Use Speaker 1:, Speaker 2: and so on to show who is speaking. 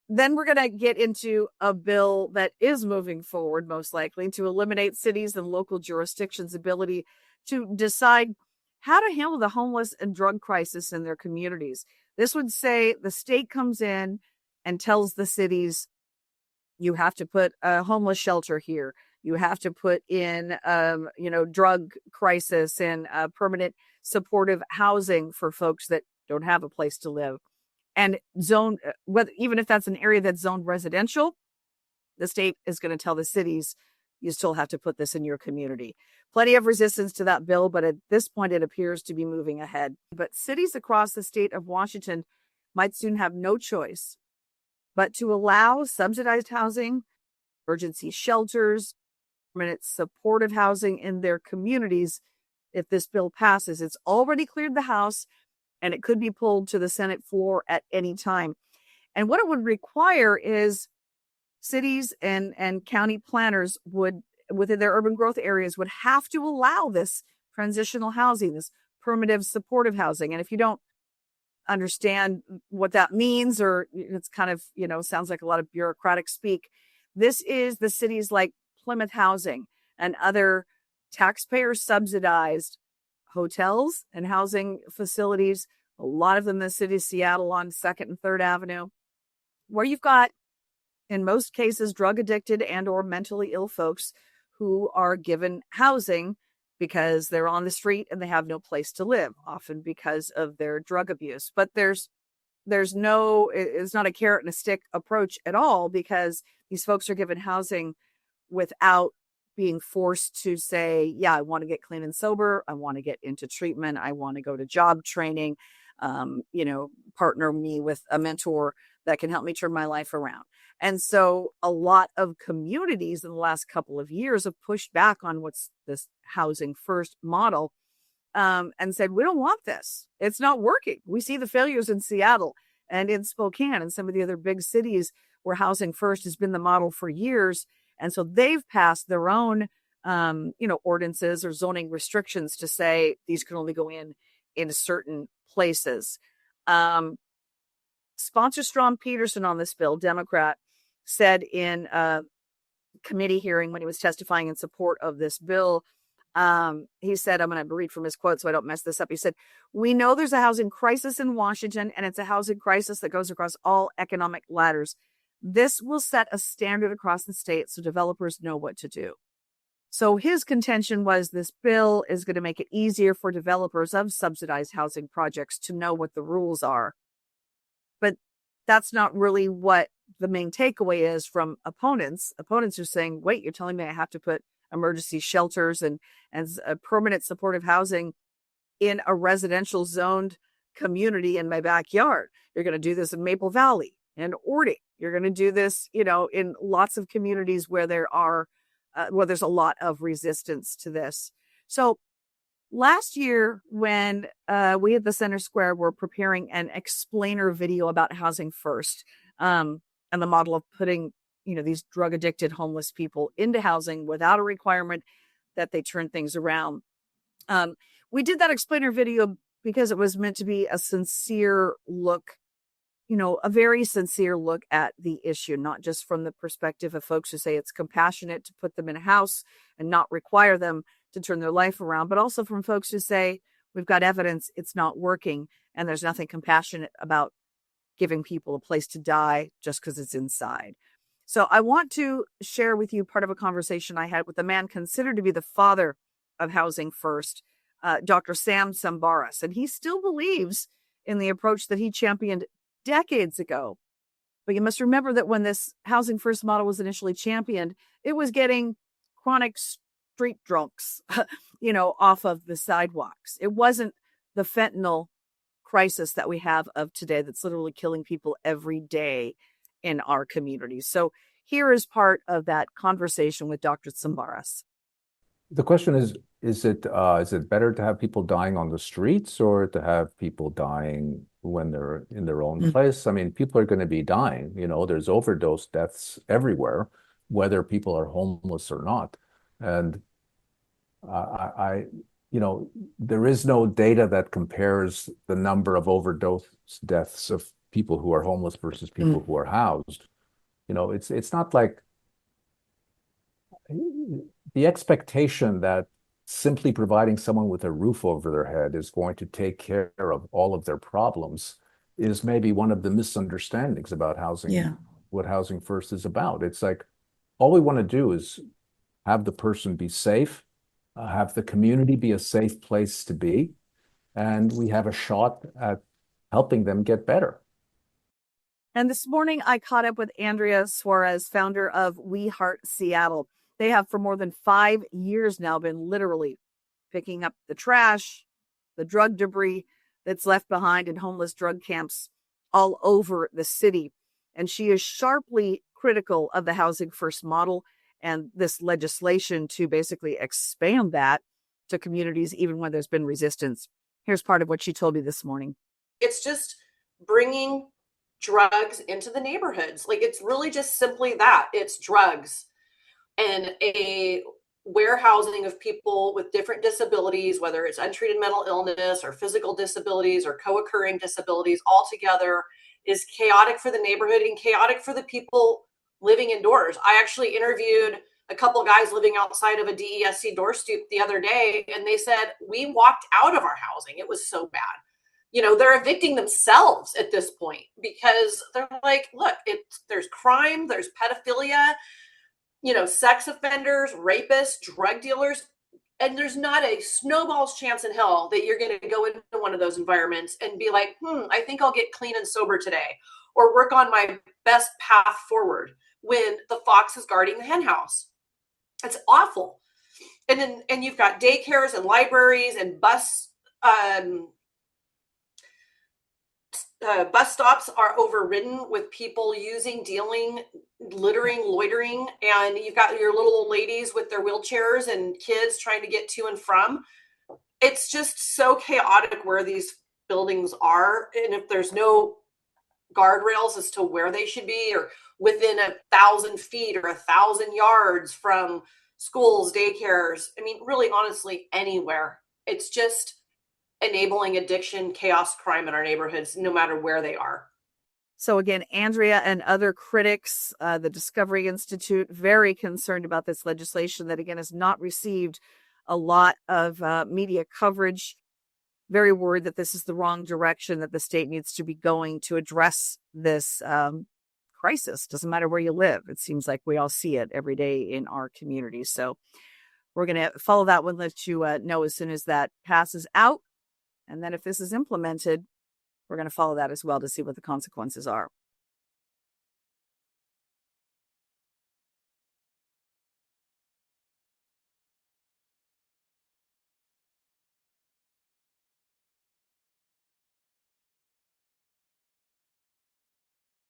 Speaker 1: then we're going to get into a bill that is moving forward, most likely, to eliminate cities and local jurisdictions' ability to decide how to handle the homeless and drug crisis in their communities. This would say the state comes in and tells the cities, you have to put a homeless shelter here. You have to put in, drug crisis and permanent supportive housing for folks that don't have a place to live. And zone, whether even if that's an area that's zoned residential, the state is going to tell the cities, you still have to put this in your community. Plenty of resistance to that bill, but at this point, it appears to be moving ahead. But cities across the state of Washington might soon have no choice but to allow subsidized housing, emergency shelters, permanent supportive housing in their communities if this bill passes. It's already cleared the House, and it could be pulled to the Senate floor at any time. And what it would require is cities and county planners would, within their urban growth areas, would have to allow this transitional housing, this permanent supportive housing. And if you don't understand what that means, or it's kind of, sounds like a lot of bureaucratic speak, this is the cities like Plymouth Housing and other taxpayer subsidized hotels and housing facilities, a lot of them in the city of Seattle on 2nd and 3rd Avenue, where you've got, in most cases, drug addicted and or mentally ill folks who are given housing because they're on the street and they have no place to live, often because of their drug abuse. But it's not a carrot and a stick approach at all, because these folks are given housing without being forced to say, yeah, I want to get clean and sober. I want to get into treatment. I want to go to job training, partner me with a mentor that can help me turn my life around. And so a lot of communities in the last couple of years have pushed back on what's this housing first model, and said, we don't want this. It's not working. We see the failures in Seattle and in Spokane and some of the other big cities where housing first has been the model for years. And so they've passed their own, ordinances or zoning restrictions to say these can only go in certain places. Sponsor Strom Peterson on this bill, Democrat, said in a committee hearing when he was testifying in support of this bill, he said, I'm going to read from his quote so I don't mess this up. He said, we know there's a housing crisis in Washington, and it's a housing crisis that goes across all economic ladders. This will set a standard across the state so developers know what to do. So his contention was this bill is going to make it easier for developers of subsidized housing projects to know what the rules are. But that's not really what the main takeaway is from opponents. Opponents are saying, wait, you're telling me I have to put emergency shelters and a permanent supportive housing in a residential zoned community in my backyard. You're going to do this in Maple Valley and Ording. You're going to do this, in lots of communities where there's a lot of resistance to this. So last year, when we at the Center Square were preparing an explainer video about housing first, and the model of putting, these drug addicted homeless people into housing without a requirement that they turn things around. We did that explainer video because it was meant to be a sincere look, a very sincere look at the issue, not just from the perspective of folks who say it's compassionate to put them in a house and not require them to turn their life around, but also from folks who say, we've got evidence it's not working and there's nothing compassionate about giving people a place to die just because it's inside. So I want to share with you part of a conversation I had with a man considered to be the father of housing first, Dr. Sam Sambaras. And he still believes in the approach that he championed decades ago. But you must remember that when this housing first model was initially championed, it was getting chronic street drunks, off of the sidewalks. It wasn't the fentanyl crisis that we have of today that's literally killing people every day in our communities. So here is part of that conversation with Dr. Sambaras.
Speaker 2: The question is it better to have people dying on the streets or to have people dying when they're in their own place? I mean, people are going to be dying. There's overdose deaths everywhere, whether people are homeless or not. And there is no data that compares the number of overdose deaths of people who are homeless versus people
Speaker 3: Mm.
Speaker 2: who are housed. It's not like the expectation that simply providing someone with a roof over their head is going to take care of all of their problems is maybe one of the misunderstandings about housing,
Speaker 3: Yeah.
Speaker 2: what Housing First is about. It's like all we want to do is have the person be safe, have the community be a safe place to be, and we have a shot at helping them get better.
Speaker 1: And this morning, I caught up with Andrea Suarez, founder of We Heart Seattle. They have for more than 5 years now been literally picking up the trash, the drug debris that's left behind in homeless drug camps all over the city. And she is sharply critical of the Housing First model and this legislation to basically expand that to communities, even when there's been resistance. Here's part of what she told me this morning.
Speaker 4: It's just bringing drugs into the neighborhoods. Like, it's really just simply that. It's drugs and a warehousing of people with different disabilities, whether it's untreated mental illness or physical disabilities or co-occurring disabilities, all together is chaotic for the neighborhood and chaotic for the people living indoors. I actually interviewed a couple of guys living outside of a DESC door stoop the other day, and they said, we walked out of our housing. It was so bad. They're evicting themselves at this point because they're like, look, there's crime, there's pedophilia, sex offenders, rapists, drug dealers, and there's not a snowball's chance in hell that you're going to go into one of those environments and be like, I think I'll get clean and sober today or work on my best path forward when the fox is guarding the hen house. It's awful. And you've got daycares and libraries and bus stops are overridden with people dealing, littering, loitering, and you've got your little old ladies with their wheelchairs and kids trying to get to and from. It's just so chaotic where these buildings are, and if there's no guardrails as to where they should be or within 1,000 feet or 1,000 yards from schools, daycares, I mean, really, honestly, anywhere. It's just enabling addiction, chaos, crime in our neighborhoods, no matter where they are.
Speaker 1: So again, Andrea and other critics, the Discovery Institute, very concerned about this legislation that, again, has not received a lot of media coverage. Very worried that this is the wrong direction that the state needs to be going to address this crisis. Doesn't matter where you live. It seems like we all see it every day in our communities. So we're going to follow that one, let you know as soon as that passes out. And then if this is implemented, we're going to follow that as well to see what the consequences are.